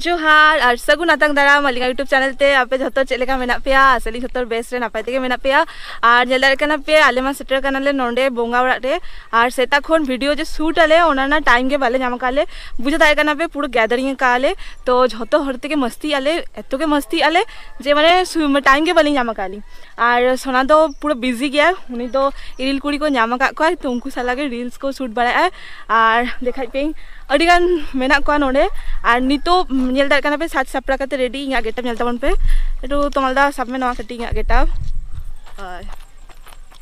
जोहार और सगुन आतंग दाराम अलिंगा यूट्यूब चैनल ते आपे जतो चलेका मेना पेया असली जतो बेस्ट रे नापाय तेगे मेना पेया और जेलदार कना पे आलेमा सेटर कनाले नोंडे बोंगा ओड़ा रे और सेता खोन वीडियो जे शूट आले ओनाना टाइम के बाले नाम काले बुझे दाय कना पे पूरा गैदरिंग काले तो जतो हर तेगे मस्ती आले एतो के मस्ती आले जे माने टाइम के बाले नाम काली और सोना तो पूरा बिजी गया उनी तो रील कुड़ी को नाम का को तो उनको सालागे रील्स को शूट बाड़ाय और देखाय पे अडिगान मेना को नोडे और नितो नेल दार कना पे साज सापड़ा कते रेडी इया गेटअप नेल ताबन पे एटू तोमलदा सब में नवा कटी इया गेटअप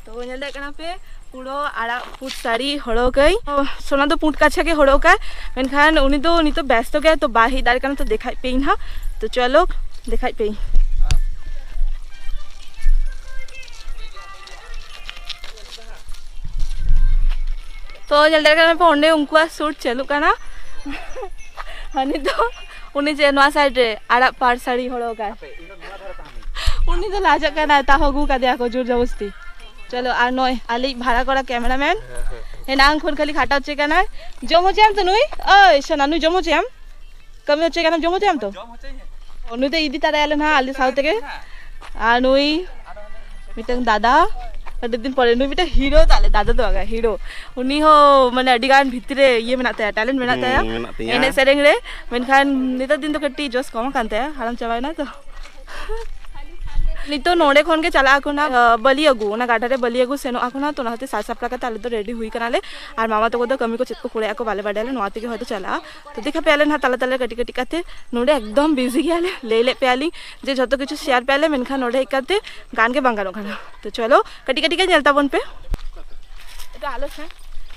तो नेल दार कना पे पूरो आड़ा पुट साड़ी हड़ो गई सोना तो पुट काछा के हड़ो का मेनखान उनी तो नितो व्यस्त गया तो बाही दार कना तो देखाय पे ना तो चलो देखाय पे तो जल्दी करना पे ओंडे उनको शूट चलू करना हनी तो उन्हीं जे नवा साइड रे आड़ा पार साड़ी हड़ो का उन्हीं तो लाजा करना ता हगु का दिया को जोर जबरदस्ती चलो आ नय आली भाड़ा करा कैमरामैन हे नांग खोन खाली खाटा होचे करना जमो जाम तो नुई ओय सोना नुई जमो जाम कमी होचे करना जमो जाम तो नुई तो इदी तारा आले ना आली साउथ के आ नुई मिटंग दादा दिन पर नुई हीरो ताले दादा तो आगा हीरो उनी हो माने अडिगान भितरे ये मेनाता टैलेंट मेनाता एने सेरेंग रे मेनखान निता दिन तो कट्टी जोस कम कानते हाराम चाबायना तो नितो नोडे खन के चला आकुना बली अगु ना गाटा रे बली अगु सेनो आकुना तो नाते सात सापड़ा का ताले तो रेडी हुई कनाले और मामा तो को कमी को चित को कुड़े को बाले बाडेले नोते के हयतो चला तो देखा पेले ना ताला ताले कटी कटी काते नोडे एकदम बिजी गयाले ले पेली जे जतो किछु शेयर पेले मेनखा नोडे इकाते गान के बांगानो खाना तो चलो कटी कटी के नेलता बन पे एटा आलो छे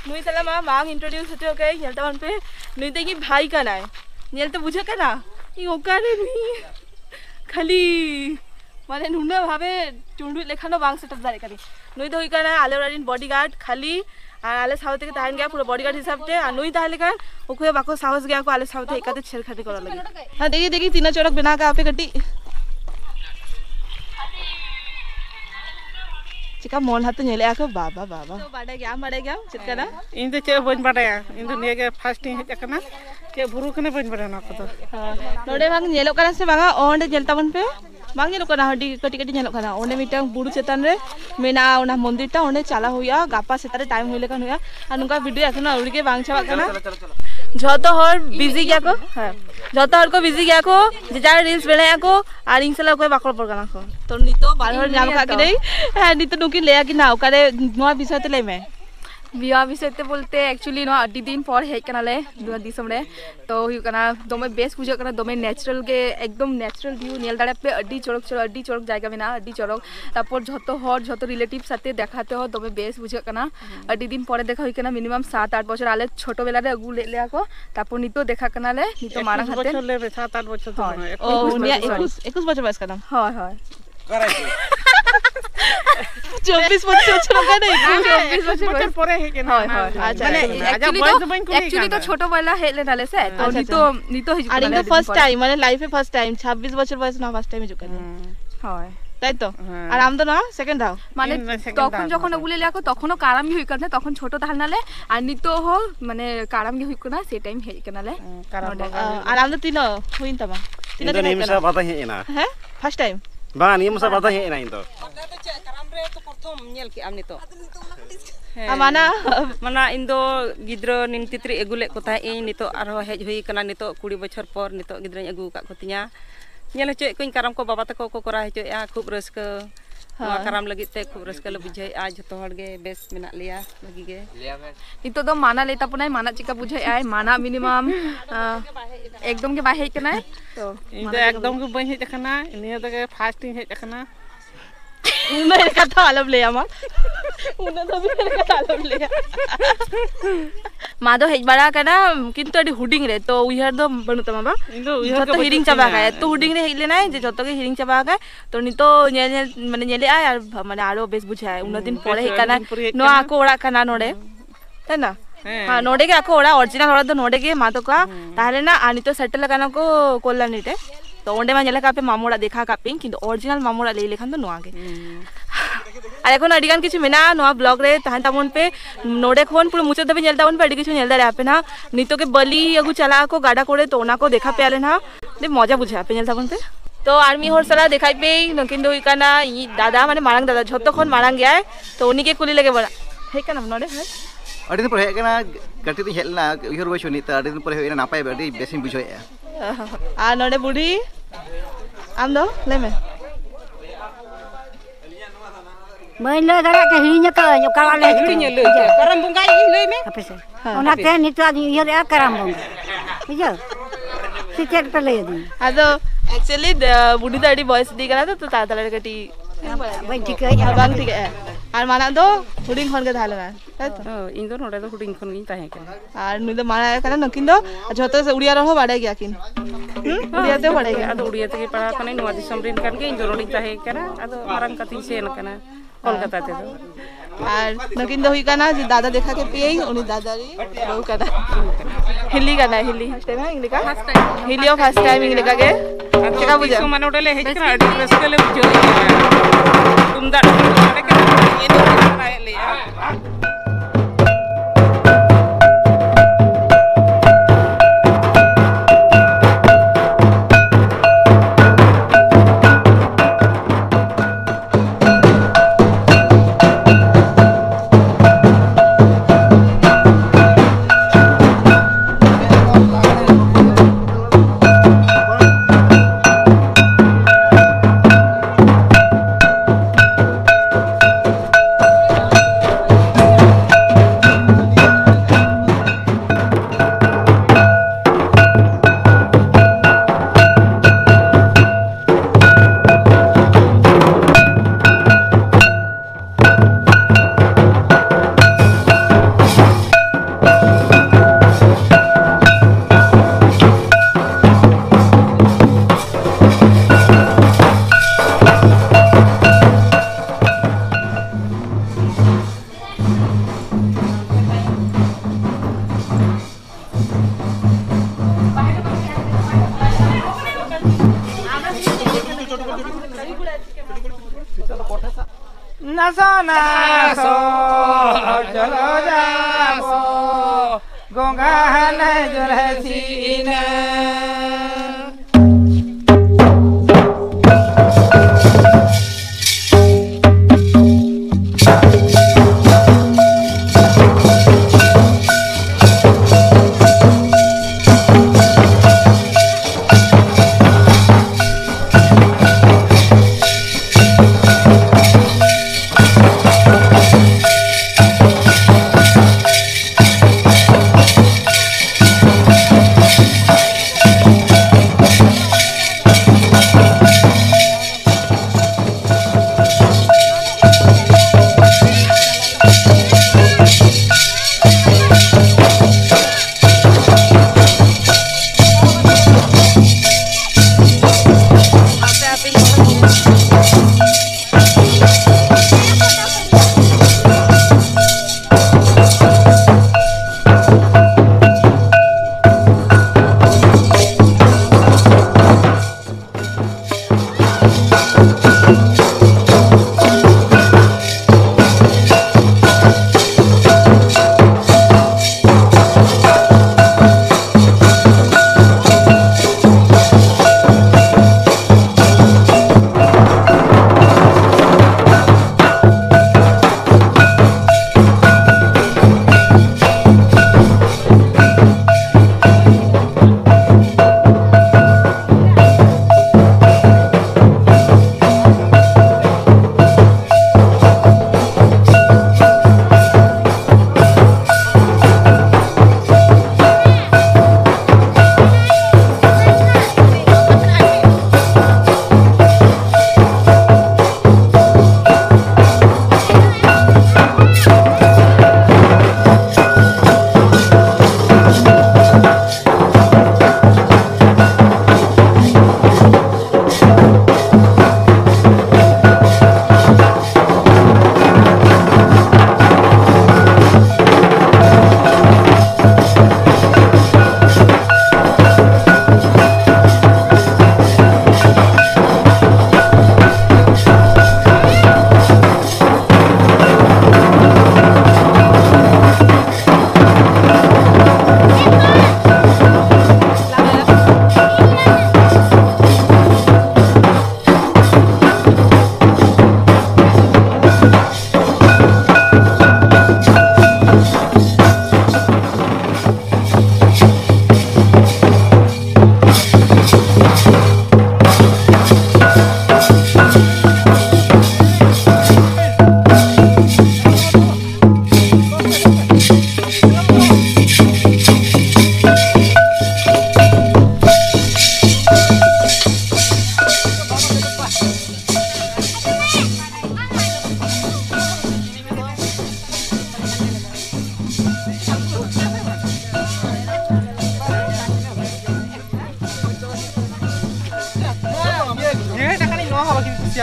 नुई तला मा मांग इंट्रोड्यूस होते ओके नेलता बन पे नुई ते की भाई का नाय नेल तो बुझे का ना ई ओकारे नी खाली माने नुना भावे टुंडु लेखानो बांग सेटअप दारे करी नुई तो इकाना आले राडिन बॉडीगार्ड खाली आले साउथ के ताहन गया पूरा बॉडीगार्ड हिसाब से आ नुई ताहले का ओखे बाको साहस गया को आले साउथ एकाते छेड़खानी करा लगी हां देखी देखी तीना चौड़क बना का आपे कटी चिका मोन हाथ नेले आको बाबा बाबा तो बाडे गया चिका ना इन तो चे बन बाडे इन तो ने के फास्टिंग हे कना के बुरु कने बन बाडे ना को तो नोडे बांग नेलो कना से बांगा ओंडे जेलता बन पे बांग नेलो कना हडी कटी कटी नेलो कना ओंडे मिटंग बुरु चेतन रे मेना ओना मंदिर ता ओंडे चला हुया गापा सेतारे टाइम होइले कन हुया आ नुका वीडियो एखनो उड़ी के बांग छवा कना जतो हर बिजी गया को हां जतो हर को बिजी गया को जे जार रील्स बनाया को आ रिंगसला को बाकड़ पर कना को तो नितो बाहर नाम का कि नहीं हां नितो नुकी ले कि ना ओकारे नवा विषय ते ले में बिया विषय ते बोलते एक्चुअली नो अड्डी दिन पर हे कनाले दुआ दिसम रे तो हुई कना दोमे बेस बुझे कना दोमे नेचुरल के एकदम नेचुरल व्यू नेल दाड़े पे अड्डी चोरक जायगा मेना अड्डी चोरक तापर झतो हर झतो रिलेटिव साथे देखाते हो दोमे बेस बुझे कना अड्डी दिन परे देखा हुई कना मिनिमम 7-8 बछर आले छोटो बेला रे अगु ले आको तापर नितो देखा कनाले नितो मारा हाते 7-8 बछर तो ओ उनिया 21 बछर बस कदम हां हां 24 बछर का नहीं 24 बछर परे हे के ना अच्छा माने एक्चुअली तो छोटो वाला हेले नाले से तो नितो हिजु আর ইনটা ফার্স্ট টাইম মানে লাইফে ফার্স্ট টাইম 26 বছর বয়স না ফার্স্ট টাইম হিজু করে হয় তাই তো আর আম তো না সেকেন্ড দাও মানে তখন যখন ওগুলে লিয়াকো তখনও কারামি হই করতে তখন ছোট তাহল নালে আর নিতো হো মানে কারামি হই কোনা সেই টাইম হেই কেনালে কারাম আর আম তো তিনো হইন তমা তিনো তো নিমিশা বাতা হেই না হ্যাঁ ফার্স্ট টাইম বা নিমিশা বাতা হেই না ইনতো কারাম রে তো প্রথম নেল কি আমনি তো माना माना इन दो गिद्रो निन तित्री एगुले को ता इन नितो आरो हेज हुई कना नितो 20 बछर पर नितो गिद्रो एगु का कोतिया नेल होचे कोइन काराम को बाबा तको को करा हेचो या खूब रस्क काराम लगी ते खूब रस्क ल बुझे आज जतो हड़गे बेस मेना लिया लगी गे नितो दो माना लेता पनाय माना चिका बुझे आय माना मिनिमम एकदम के बा हेज कना तो इन दो एकदम के बन हेज कना निया तो के फास्टिंग हेज कना मेरे का तो आलम ले आमा उन्हें तो भी मेरे का आलम ले मादो हेज बड़ा कना किंतु अडी हुडिंग रे तो उइहर दो बनु तमाबा तो हिरिंग चाबा गए तो हुडिंग रे हेले नाय जे जतो के हिरिंग चाबा गए तो नितो नेल माने नेले आय माने आरो बेस बुझाय उन दिन परे हे कना नो आको ओड़ा कना नोडे तना हां नोडे के आको ओड़ा ओरिजिनल ओड़ा तो नोडे के मातो का ताहले ना आनी तो सेटल कना को कोल्ला नीटे तो ओंडे मा नेला कापे मामोड़ा देखा कापे किंतु ओरिजिनल मामोड़ा ले लेखान तो नोआगे আর এখন আডিগান কিছু মেনা নোয়া ব্লগ রে তাহান তামন पे नोडे खोन पुरो मुचे दबे नेलता बन पे अडी किछु नेलदा रे आपे ना नितो के बली अगु चला को गाडा कोड़े तो ओना को देखा पे आले ना दे मजा बुझा पे नेल थाबन पे तो आर्मी हर साला देखाई पे नकिन दो इकाना इ दादा माने मारांग दादा झोतो खन मारांग गया तो उनी के कुली लगे बड़ा हे काना नोडे है अड़ी दिन पर हे काना गति तो हेलना उहर बय सुनी त अड़ी दिन पर हे नापाय बे बेसिन बुझोय आ नोडे बुढ़ी आम दो ले में मैं ले दरा के हिन के का ले हिन ले करम बुंगा ले में अपे से ओना के नितो इहर करम बुंगा बुझो टिकट पे ले दी अदो एक्चुअली बुढ़ी दाड़ी बॉयस दी करा तो तातला कटी बाई ठीक है बांग ठीक है आर माना दो हुडिंग खन के थाले ना इन दो नोडे दो हुडिंग खन गी ताहे के आर नुई दो माना कना नकिन दो झोतो से उड़िया रहो बाड़े गया किन उड़िया ते बाड़े गया अदो उड़िया ते पढ़ा कने नवा दिसम रिन कन के इन दो रोडी ताहे करा अदो मारंग कति सेन कना कोलकाता ते दो आर नकिन दो हुई कना दादा देखा के पिए उनी दादारी बहु कना हिली कना हिली टाइम है इंग्लिश का हिलियो फर्स्ट टाइम इंग्लिश का के केका बुझा माने उडले हे करा एड्रेस के ले बुझो तुम दा के ये दो कराए ले नासो नासो चलो जाबो गंगा ने जरसीना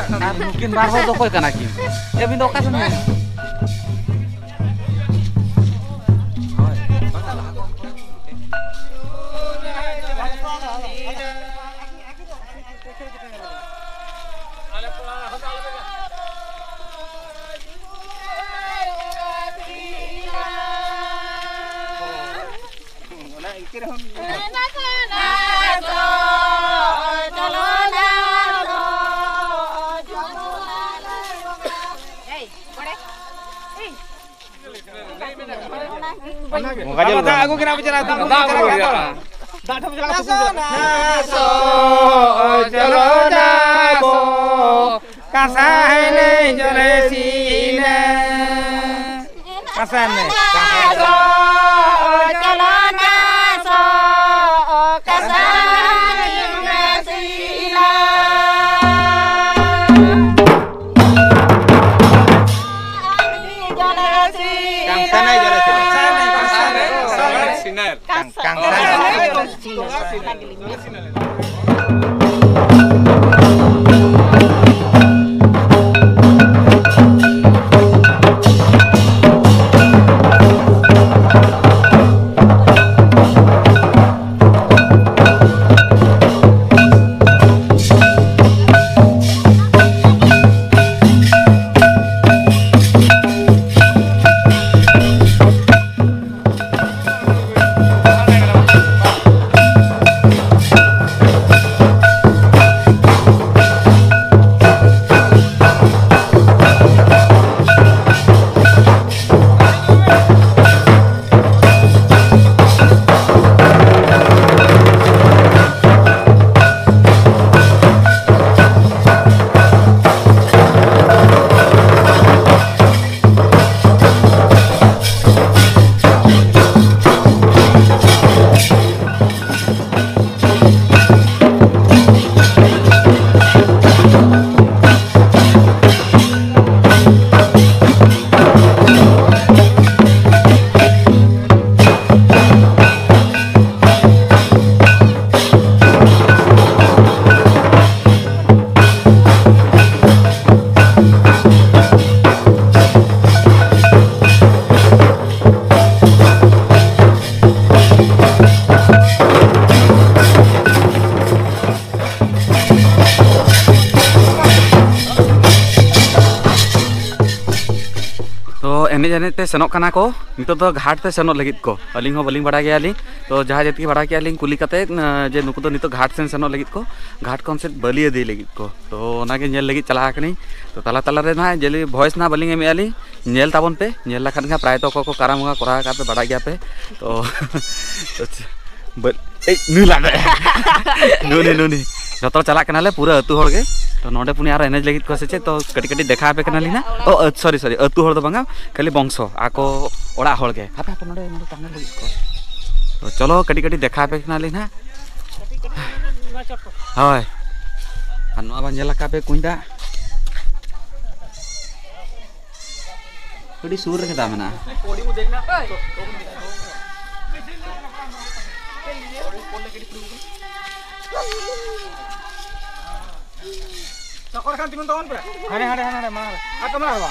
mungkin baru do koy kana kin ya bin do ka sun Aku kena bicara aku chalo jago kasane jole sine kasane chalo naso kasane jole sila kangsane jole Sinar. Kang एने जाने ते सेनोक कना को नितो तो घाट ते सेनोक लगित को अलिंग हो बलिंग बड़ा गया ली तो जहाँ जति बड़ा गया लिंग कुली कते जे नुको तो नितो घाट सेन सेनोक लगित को घाट कौन से बलिए दे लगित को तो नागे नेल लगित चला कनी तो तला तला रे ना जेली वॉइस ना बलिंग एमे आली नेल ताबन पे नेल लखन का प्राय तो को काराम का कोरा का पे बड़ा गया पे तो ए नु लागे नुनी जतो चला कनाले पूरा अतु होड़ गे तो नोडे पुनी आरो एनेज लगित को सेचे तो कटी कटी देखा पे कनाली ना ओ सॉरी अतु होड़ दो बांगा खाली बंशो आको ओड़ा होड़ गे हापे हापे नोडे नोडे तांगा लगित को तो चलो कटी कटी देखा पे कनाली ना हाय अनवा बंजेला का पे कुंडा कडी सूर रे दा मना कोडी मु देखना चक्कर खान तिमन तवन पे हाने मार आ कमला हवा